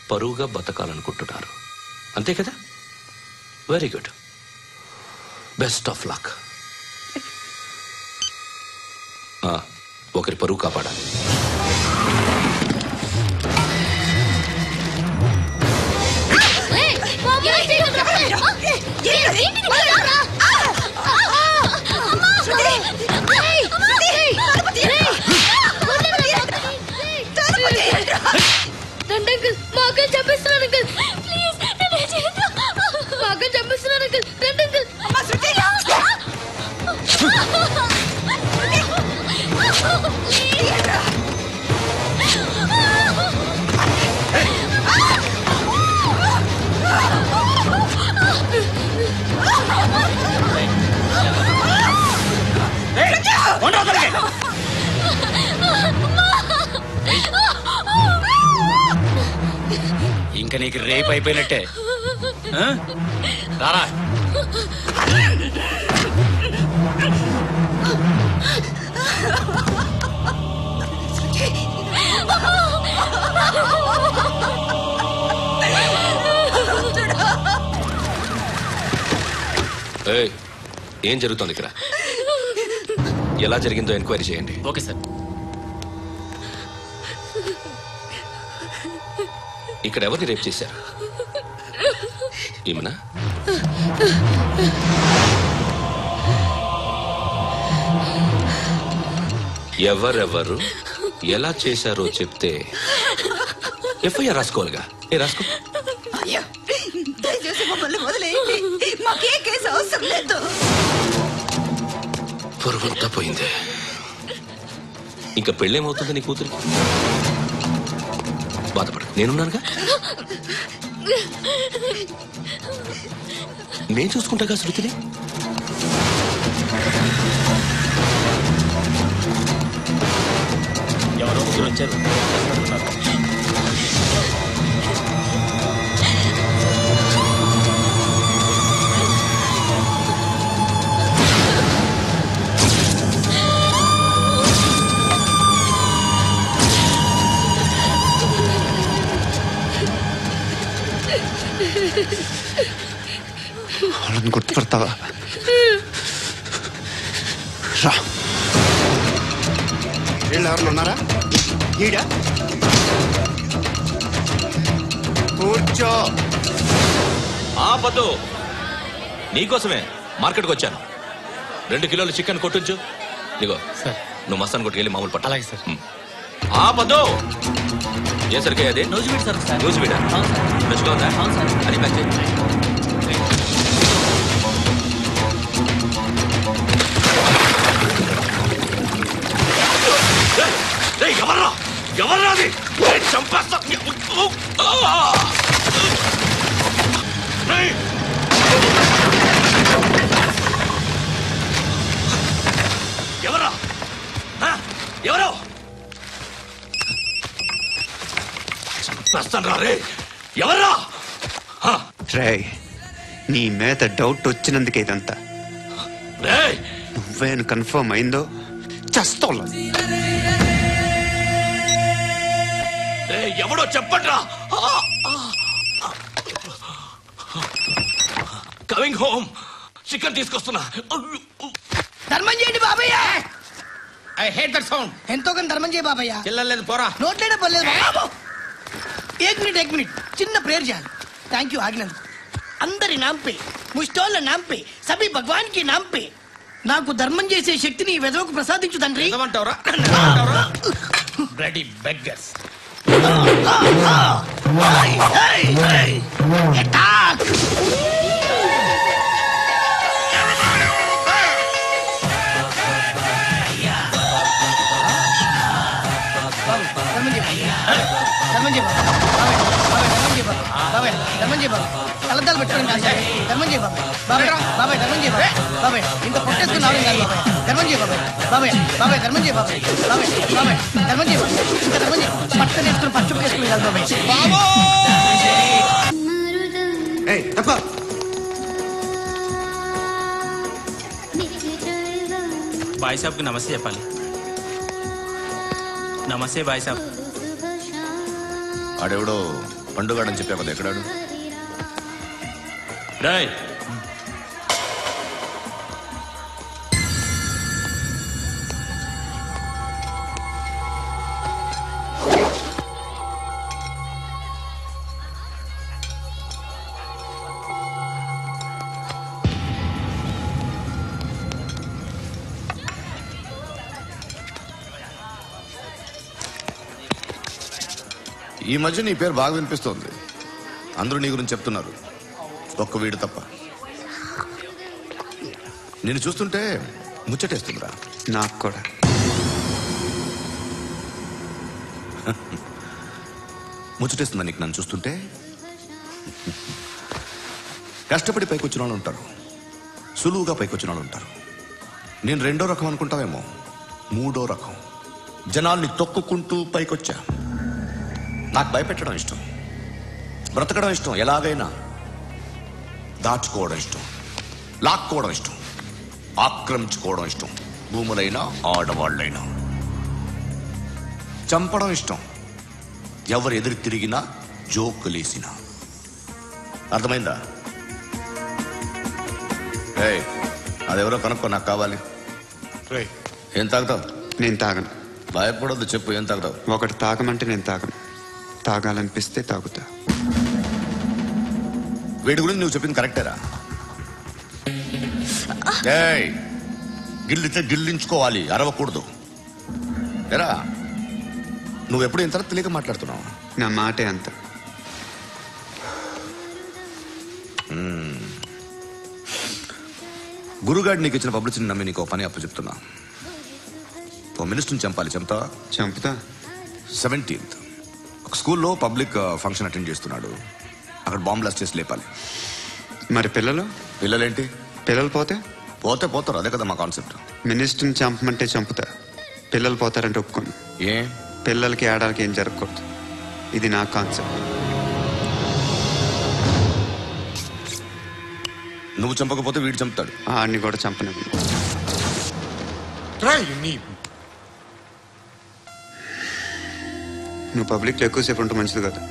పరువుగా బతకాలనుకుంటున్నారు, అంతే కదా? Very good, best of luck. ఒకరి పరువు కాపాడాలి. ఇంకా నీకు రేపు అయిపోయినట్టే. రారా. ఏం జరుగుతోంది ఇక్కడ? ఎలా జరిగిందో ఎంక్వైరీ చేయండి. Okay sir. ఇక్కడ ఎవరిని రేప్ చేశారు? ఈమెనా? ఎవరెవరు ఎలా చేశారో చెప్తే ఎఫ్ఐఆర్ రాసుకోవాలిగా. రాసుకో. పొరుగుంతా పోయింది. ఇంకా పెళ్ళేమవుతుంది నీ కూతురికి? బాధపడు, నేనున్నానుగా. నేను చూసుకుంటాగా శృతిని. ఎవరో ముగ్గురు వచ్చారు. వాళ్ళని గుర్తుపడతావా? రా. వీళ్ళు ఎవరు ఉన్నారా? ఈడ కూర్చో. ఆపదు, నీకోసమే మార్కెట్కి వచ్చాను. 2 కిలోలు చికెన్ కొట్టించు. ఇదిగో సార్, నువ్వు మసాన్ కొట్టుకెళ్ళి మామూలు పట్టు. అలాగే సార్. ఆపదు. ఏ సరికే అది? నూజివీడు సార్. నూజివీడా? ఫ్రెష్గా ఉందా? అది ప్యాక్ చేయి. ఎవర్రా ఎవర్రా అది? చంపేస్తా. ఎవరా? ఎవరో చంపేస్తాను రా. రే ఎవర్రా? రే, నీ మీద డౌట్ వచ్చినందుకే ఇదంతా. నువ్వేను కన్ఫర్మ్ అయిందో చస్తోలా. ఎవడో చెప్పట్రా. Coming home. చికెన్ తీసుకొస్తున్నా. ధర్మం చేయండి బాబయ్య. I hate that sound. ఎంతో కొంత ధర్మం చేయి బాబయ్య. చిల్లలేదు పోరా. నోట్లేనే పర్లేదు బాబు. एक मिनट చిన్న ప్రేయర్ చేయాలి. థ్యాంక్ యూ ఆగినందుకు. అందరి నామ్ పే, ముష్టోళ్ళ నామ్ పే, సభీ భగవాన్ కి నామ్ పే నాకు ధర్మం చేసే శక్తిని ఈ వెదవకు ప్రసాదించు తండ్రి. Bloody beggars. కలద్దాలు పెట్టుకోండి ధర్మం చేయ బాబాయ్. బాబాయ్ బాబాయ్ ధర్మం చేయ బాబాయ్. బాబాయ్ ఇంత పొట్టేసుకున్నావు కాదు బాబాయ్. ధర్మం చేయ బాబాయ్. బాబాయ్ బాబాయ్ ధర్మం చేయ బాబాయ్. బాబాయ్ బాబాయ్ ధర్మం చేయ బాబాయ్. ఇంకా ధర్మం చేయ. పట్ట నేర్చుకుని పచ్చుకు వేసుకుని కాదు బాబాయ్. బాయ్ సాబ్కి నమస్తే చెప్పాలి. నమస్తే బాయ్ సాబ్. ఆడెవడో పండుగాడని చెప్పా కదా, ఎక్కడాడు? రేయ్, ఈ మధ్య నీ పేరు బాగా వినిపిస్తోంది. అందరూ నీ గురించి చెప్తున్నారు, ఒక్క వీడు తప్ప. నేను చూస్తుంటే ముచ్చటేస్తుందిరా. నాకు కూడా. ముచ్చటేస్తుందా నీకు నన్ను చూస్తుంటే? కష్టపడి పైకొచ్చిన వాళ్ళు ఉంటారు, సులువుగా పైకొచ్చిన వాళ్ళు ఉంటారు. నేను రెండో రకం అనుకుంటావేమో, మూడో రకం. జనాల్ని తొక్కుకుంటూ పైకొచ్చా. నాకు భయపెట్టడం ఇష్టం, బ్రతకడం ఇష్టం, ఎలాగైనా దాచుకోవడం ఇష్టం, లాక్కోవడం ఇష్టం, ఆక్రమించుకోవడం ఇష్టం. భూములైనా ఆడవాళ్ళైనా చంపడం ఇష్టం, ఎవరు ఎదురు తిరిగినా జోకులేసినా. అర్థమైందా? ఏయ్, అదెవరో కనుక్కో, నాకు కావాలి. ఏం తాగుతావు? నేను తాగను. భయపడొద్దు, చెప్పు, ఏం తాగుతావు? ఒకటి తాగమంటే నేను తాగను. తాగాలనిపిస్తే తాగుతా. వీడి గురించి నువ్వు చెప్పింది కరెక్టేరా? ఏయ్, గిల్లితే గిల్లించుకోవాలి, అరవకూడదు. ఎరా, నువ్వెప్పుడు ఇంత తెలియక మాట్లాడుతున్నావు? నా మాటే అంత. గురుగాడు నీకు ఇచ్చిన పబ్లిసిటీని నమ్మి నీకు పని అప్పు చెప్తున్నా. ఓ మినిస్టర్ని చంపాలి, చంపుతా? చంపుతా. 17th ఒక స్కూల్లో పబ్లిక్ ఫంక్షన్ అటెండ్ చేస్తున్నాడు. అక్కడ బాంబ్ బ్లాస్ట్ చేసి లేపాలి. మరి పిల్లలు? పిల్లలేంటి? పిల్లలు పోతే పోతారు, అదే కదా మా కాన్సెప్ట్. మినిస్టర్ని చంపమంటే చంపుతా, పిల్లలు పోతారంటే ఒప్పుకోను. ఏ? పిల్లలకి ఆడాలకి ఏం జరగకూడదు. ఇది నా కాన్సెప్ట్. నువ్వు చంపకపోతే వీడు చంపుతాడు. ఆడిని కూడా చంపనివ్వను. నువ్వు పబ్లిక్లో ఎక్కువసేపు ఉంటే మంచిది కదా.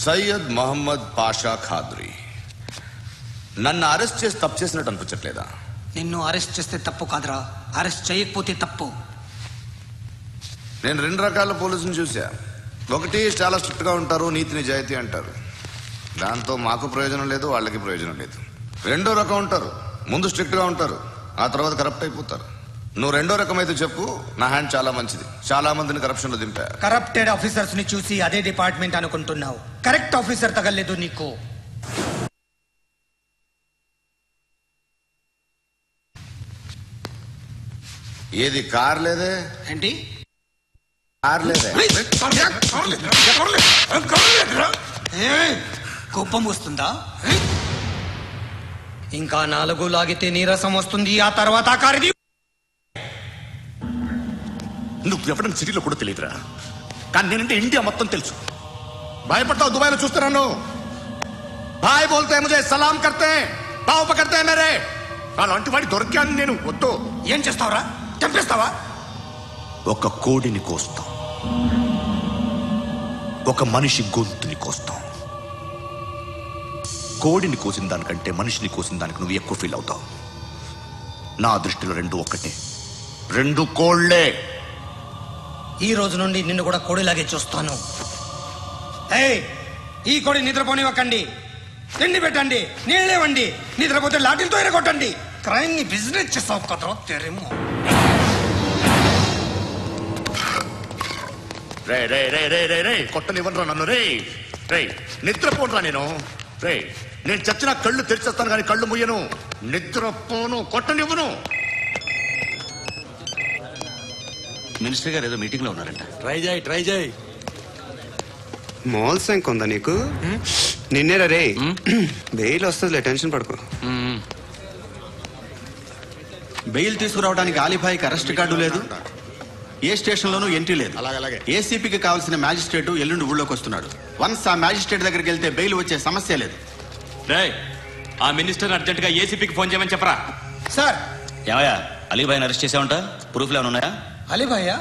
సయ్యద్ మహమ్మద్ పాషా ఖాద్రీ నన్ను అరెస్ట్ చేసి తప్పు చేసినట్టు అనిపించట్లేదా? నిన్ను అరెస్ట్ చేస్తే తప్పు కాదురా, అరెస్ట్ చేయకపోతే తప్పు. నేను 2 రకాల పోలీసుని చూసా. ఒకటి చాలా స్ట్రిక్ట్ గా ఉంటారు, నీతి నిజాయితీ అంటారు. దాంతో మాకు ప్రయోజనం లేదు, వాళ్ళకి ప్రయోజనం లేదు. రెండో రకం ఉంటారు, ముందు స్ట్రిక్ట్ గా ఉంటారు, ఆ తర్వాత కరప్ట్ అయిపోతారు. నువ్వు రెండో రకం అయితే చెప్పు, నా హ్యాండ్ చాలా మంచిది. చాలా మందిని కరప్షన్ లో దింపా. కరప్టెడ్ ఆఫీసర్స్ ని చూసి అదే డిపార్ట్మెంట్ అనుకుంటున్నావు. కరెక్ట్ ఆఫీసర్ తగలేదు నీకు. ఏది కార్ లేదే? ఏంటి? కార్ లేదే? కోపం వస్తుందా? ఇంకా 4 లాగితే నీరసం వస్తుంది, ఆ తర్వాత కారిది. నువ్వు ఎప్పుడైనా సిటీలో కూడా తెలియదురా, కానీ నేనంటే ఇండియా మొత్తం తెలుసు. భయపడతావు? దుబాయ్లో చూస్తున్నాను. భాయ్ బోల్తే ముజే సలాం కర్తే పావు పకర్తే మేరే. అలాంటి వాడి దొరికాను నేను. వద్దు. ఏం చేస్తావురా? చంపేస్తావా? ఒక కోడిని కోస్తాం, ఒక మనిషి గొంతుని కోస్తాం. కోడిని కోసిన దానికంటే మనిషిని కోసిన దానికి నువ్వు ఎక్కువ ఫీల్ అవుతావు. నా దృష్టిలో 2 ఒక్కటే, 2 కోళ్లే. ఈ రోజు నుండి నిన్ను కూడా కోడిలాగే చూస్తాను. ఏయ్, ఈ కోడి నిద్రపోనివ్వకండి. తిండి పెట్టండి, నీళ్ళేవండి. నిద్రపోతే లాఠీలతో ఎరగొట్టండి. క్రైమ్ ని బిజినెస్ చేస్తావు కదరా తెరేమో. రే రే రే రే రే రే కొట్టనివ్వనరా నన్ను. రే రే నిద్రపోనరా నేను. రే నేను చచ్చిన కళ్ళు తెరిచేస్తాను కానీ కళ్ళు ముయ్యను. నిద్రపోను, కొట్టనివ్వను. మినిస్టర్ గారు ఏదో మీటింగ్ లో ఉన్నారంట. ట్రై చేయి. మోల్ సంక్ ఉందా నీకు? నిన్నేరా రే. బెయిల్ వస్తుందిలే, టెన్షన్ పడుకో. బెయిల్ తీసుకురావడానికి ఆలిభాయికి అరెస్ట్ కార్డు లేదు. ఏ స్టేషన్ లోనూ ఎంట్రీ లేదు. అలాగే. ఏసీపీకి కావాల్సిన మ్యాజిస్ట్రేట్ ఎల్లుండి ఊళ్ళోకి వస్తున్నాడు. వన్స్ ఆ మ్యాజిస్ట్రేట్ దగ్గరికి వెళ్తే బెయిల్ వచ్చే సమస్య లేదు. రేయ్, ఆ మినిస్టర్ అర్జెంట్ గా ఏసీపీకి ఫోన్ చేయమని చెప్పరా. సార్ ఏమయ్యా అలీభాయ్ని అరెస్ట్ చేసావంట? ప్రూఫ్లు ఏమైనా ఉన్నాయా? అలీ భయ్యా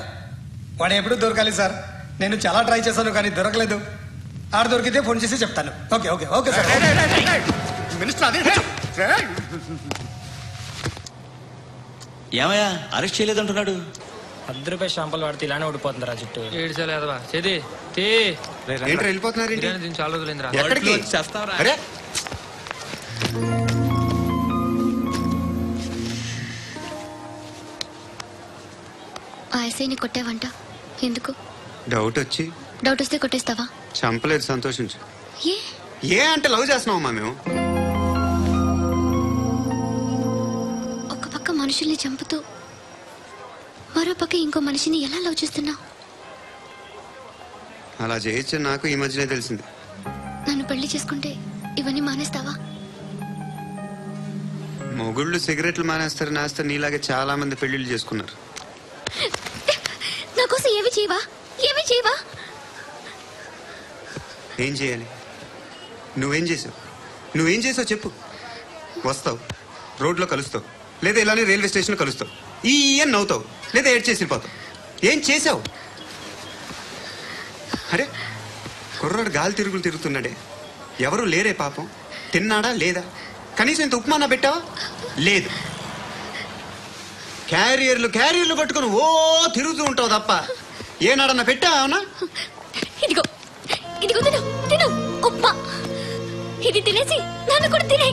వాడు ఎప్పుడు దొరకాలి సార్? నేను చాలా ట్రై చేశాను కానీ దొరకలేదు. ఆడ దొరికితే ఫోన్ చేసి చెప్తాను. Okay okay okay sir. Minister అదే ఏమయ్యా అరెస్ట్ చేయలేదంటున్నాడు? ₹10 షాంపూలు వాడితే ఇలానే ఓడిపోతుందిరా జుట్టు. ఏడ్చలేదవా చేది తీ ఏంట్రా వెళ్ళిపోతున్నారు ఏంటి? బిర్యానీ తిని చాలా రోజులైందిరా. ఎక్కడికి? చేస్తావరా? అరే ఆ ఎస్ఐని కొట్టావంట, ఎందుకు? డౌట్ వచ్చి. డౌట్ వస్తే కొట్టేస్తావా? చంపలేదు, సంతోషించు. ఏ ఏ అంటే లవ్ చేస్తున్నావమ్మా మేము. ఒక పక్క మనుషుల్ని చంపుతూ మరో పక్క ఇంకో మనిషిని ఎలా లవ్ చేస్తున్నావు? అలా చేయొచ్చు నాకు ఈ మధ్యనే తెలిసింది. నన్ను పెళ్లి చేసుకుంటే ఇవన్నీ మానేస్తావా? మొగుళ్ళు సిగరెట్లు మానేస్తారు, నేస్తారు. నీలాగే చాలా మంది పెళ్లిళ్ళు చేసుకున్నారు. నా కోసం ఏమి చేయవా? ఏమి చేయవా? ఏం చేయాలి? నువ్వేం చేసావు? నువ్వేం చేసావు చెప్పు. వస్తావు, రోడ్లో కలుస్తావు, లేదా ఇలానే రైల్వే స్టేషన్లో కలుస్తావు. ఈ అని నవ్వుతావు, లేదా ఏడ్ చేసి వెళ్ళిపోతావు. ఏం చేసావు? అరే కుర్రాడు గాలి తిరుగులు తిరుగుతున్నాడే, ఎవరు లేరే పాపం. తిన్నాడా లేదా? కనీసం ఇంత ఉప్మానా పెట్టావా? లేదు. క్యారియర్లు పట్టుకుని ఓ తిరుగుతూ ఉంటావు తప్ప ఏనాడన్నా పెట్టావనా? ఇదిగో ఇదిగో తిను తిను ఉప్మా. ఇది తినేసి నన్ను కూడా తినే.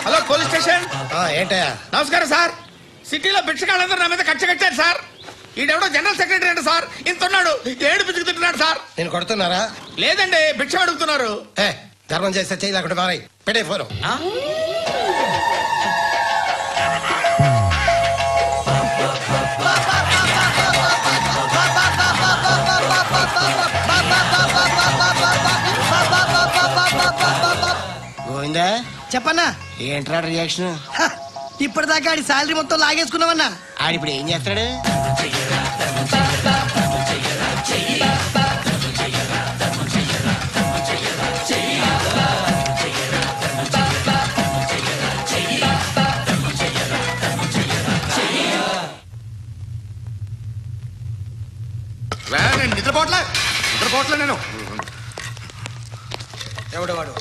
Hello police station. ఏంటయ్యా? నమస్కారం సార్. సిటీలో భిక్షగాళ్ళందరూ నా మీద కట్టారు సార్. ఈడెవడో జనరల్ సెక్రటరీ అంట సార్. ఇంత ఉన్నాడు, ఏడు పిచ్చుకు తింటున్నాడు సార్. నేను కొడుతున్నారా? లేదండి, భిక్ష అడుగుతున్నారు. ధర్మం చేస్తే చేయి లేకుండా మారాయి. పెట్టే ఫోన్. గోవిందా చెప్పన్నా. ఏంట్రా రియాక్షన్? ఇప్పటిదాకా ఆడి శాలరీ మొత్తం లాగేసుకున్నావన్నా. ఆడిప్పుడు ఏం చేస్తాడు? నేను నిద్రపోవట్లే నేను. ఎవడవాడు?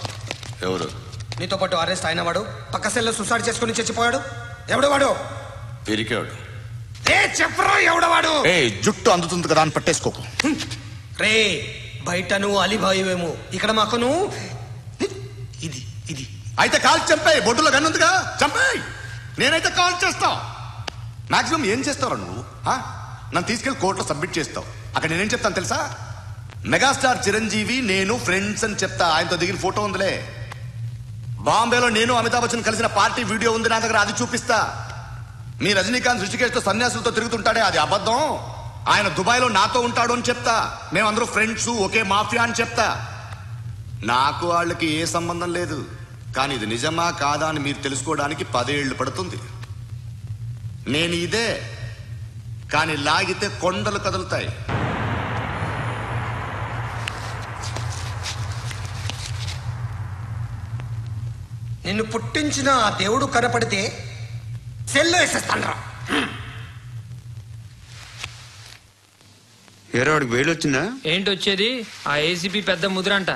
ఎవరు? నీతో పాటు అరెస్ట్ అయిన వాడు, పక్క సెల్లో సూసైడ్ చేసుకుని చచ్చిపోయాడు. ఎవడవాడు? పెరికాడు. చెప్పరా ఎవడవాడు? జుట్టు అందుతుంది కదా అని పట్టేసుకోకు. రే బయట నువ్వు అలీబాయివేమో, ఇక్కడ మాకు నువ్వు ఇది ఇది. అయితే కాల్ చంపాయి. బొడ్డులో గన్నుందిగా, చంపాయి. నేనైతే కాల్ చేస్తా. మాక్సిమం ఏం చేస్తావు నువ్వు? నన్ను తీసుకెళ్లి కోర్టులో సబ్మిట్ చేస్తావు. అక్కడ నేనేం చెప్తాను తెలుసా? మెగాస్టార్ చిరంజీవి నేను ఫ్రెండ్స్ అని చెప్తా. ఆయనతో దిగిన ఫోటో ఉందిలే. బాంబేలో నేను అమితాబ్ బచ్చన్ కలిసిన పార్టీ వీడియో ఉంది నా దగ్గర, అది చూపిస్తా. మీ రజనీకాంత్ ఋషికేష్ తో సన్యాసులతో తిరుగుతుంటాడే, అది అబద్ధం. ఆయన దుబాయ్ లో నాతో ఉంటాడు అని చెప్తా. మేమందరూ ఫ్రెండ్స్, ఒకే మాఫియా అని చెప్తా. నాకు వాళ్ళకి ఏ సంబంధం లేదు. కానీ ఇది నిజమా కాదా అని మీరు తెలుసుకోవడానికి 10 ఏళ్లు పడుతుంది. నేను ఇదే, కానీ లాగితే కొండలు కదులుతాయి. నిన్ను పుట్టించిన ఆ దేవుడు కనపడితే సెల్లో వేసేస్తాను. ఏరో వాడికి వేలు వచ్చిందా? ఏంటి వచ్చేది? ఆ ఏసీపీ పెద్ద ముద్ర అంట.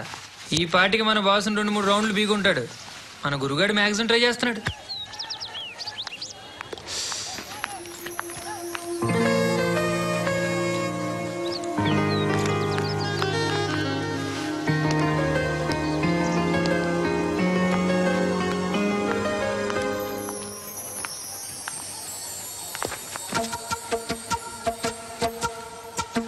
ఈ పాటికి మన బాసుని 2-3 రౌండ్లు బీగుంటాడు. మన గురుగాడు మ్యాగజైన్ ట్రై చేస్తున్నాడు.